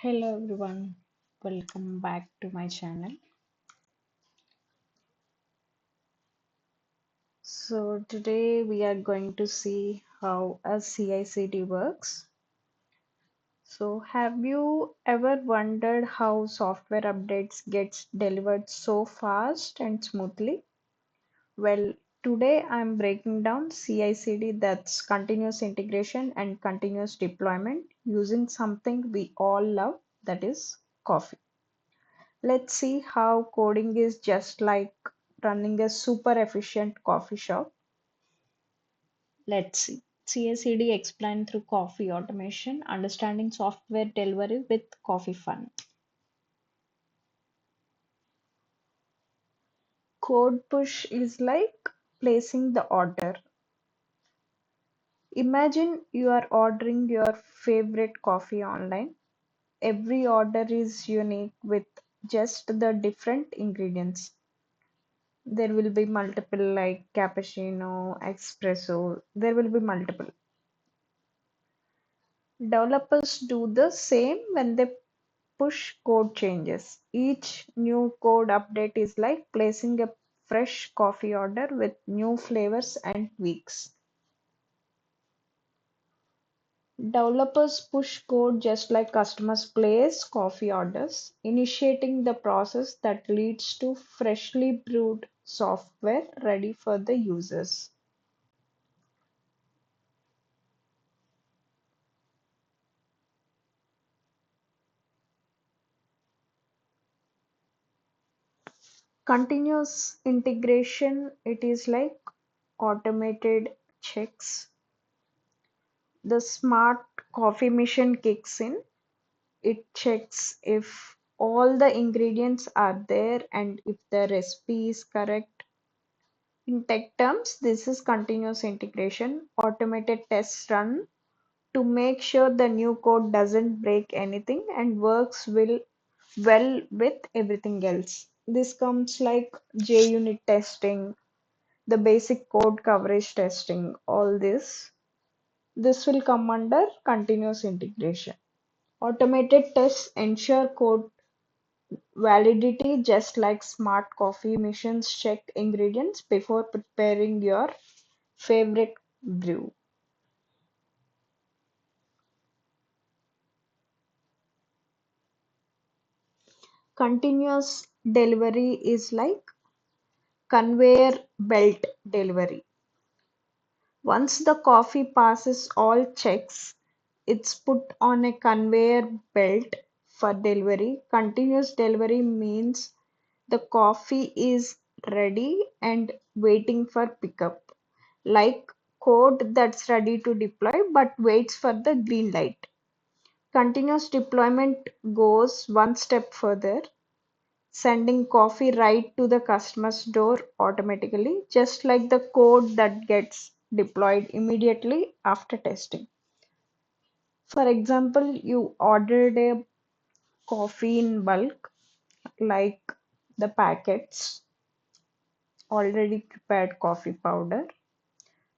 Hello everyone, welcome back to my channel. So today we are going to see how a CI/CD works. So have you ever wondered how software updates gets delivered so fast and smoothly? Well, today I'm breaking down CI/CD, that's continuous integration and continuous deployment using something we all love, that is coffee. Let's see how coding is just like running a super efficient coffee shop. Let's see. CI/CD explained through coffee automation, understanding software delivery with coffee fun. Code push is like placing the order. Imagine you are ordering your favorite coffee online. Every order is unique with just the different ingredients. There will be multiple like cappuccino, espresso, there will be multiple. Developers do the same when they push code changes. Each new code update is like placing a fresh coffee order with new flavors and tweaks. Developers push code just like customers place coffee orders, initiating the process that leads to freshly brewed software ready for the users. Continuous integration, it is like automated checks. The smart coffee machine kicks in. It checks if all the ingredients are there and if the recipe is correct. In tech terms, this is continuous integration. Automated tests run to make sure the new code doesn't break anything and works well with everything else. This comes like JUnit testing, the basic code coverage testing, all this. This will come under continuous integration. Automated tests ensure code validity just like smart coffee machines check ingredients before preparing your favorite brew. Continuous delivery is like conveyor belt delivery. Once the coffee passes all checks, it's put on a conveyor belt for delivery. Continuous delivery means the coffee is ready and waiting for pickup, like code that's ready to deploy but waits for the green light. Continuous deployment goes one step further, sending coffee right to the customer's door automatically, just like the code that gets deployed immediately after testing. For example, you ordered a coffee in bulk, like the packets, already prepared coffee powder.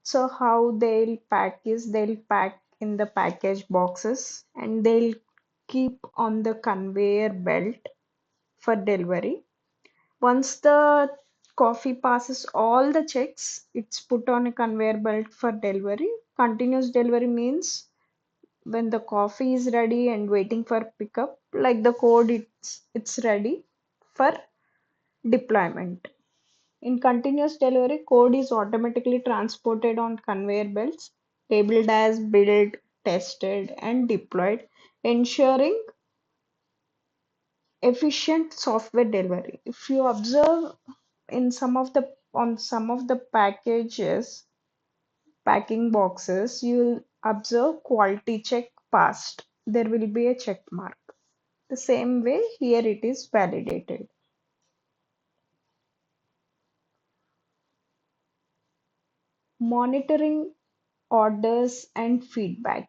So how they'll pack is they'll pack in the package boxes and they'll keep on the conveyor belt for delivery. Once the coffee passes all the checks, it's put on a conveyor belt for delivery. Continuous delivery means when the coffee is ready and waiting for pickup, like the code, it's ready for deployment. In continuous delivery, code is automatically transported on conveyor belts, labeled as built, tested, and deployed, ensuring efficient software delivery. If you observe in some of the on some of the packages, packing boxes, you'll observe quality check passed. There will be a check mark. The same way here it is validated. Monitoring orders and feedback.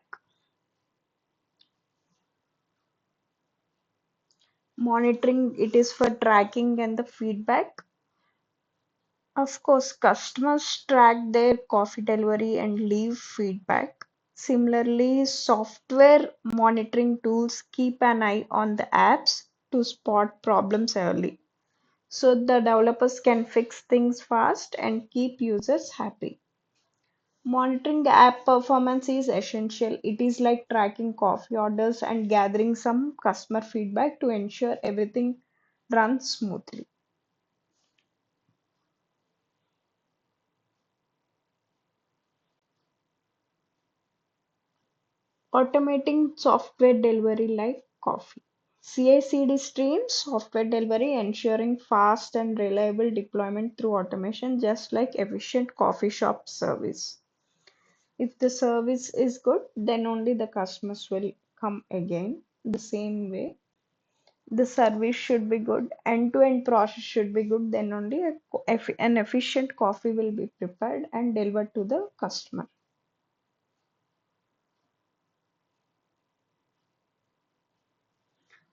Monitoring, it is for tracking and the feedback. Of course, customers track their coffee delivery and leave feedback. Similarly, software monitoring tools keep an eye on the apps to spot problems early, so the developers can fix things fast and keep users happy. Monitoring app performance is essential. It is like tracking coffee orders and gathering some customer feedback to ensure everything runs smoothly. Automating software delivery like coffee. CI/CD streams software delivery, ensuring fast and reliable deployment through automation, just like efficient coffee shop service. If the service is good, then only the customers will come again. The same way, the service should be good, end-to-end process should be good, then only an efficient coffee will be prepared and delivered to the customer.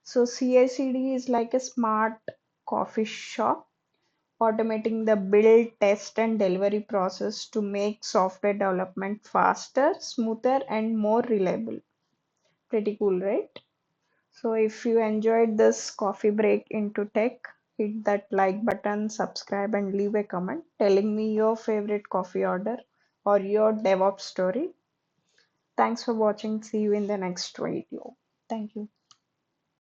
So CI/CD is like a smart coffee shop, automating the build, test, and delivery process to make software development faster, smoother, and more reliable. Pretty cool, right? So if you enjoyed this coffee break into tech, hit that like button, subscribe, and leave a comment telling me your favorite coffee order or your DevOps story. Thanks for watching. See you in the next video. Thank you.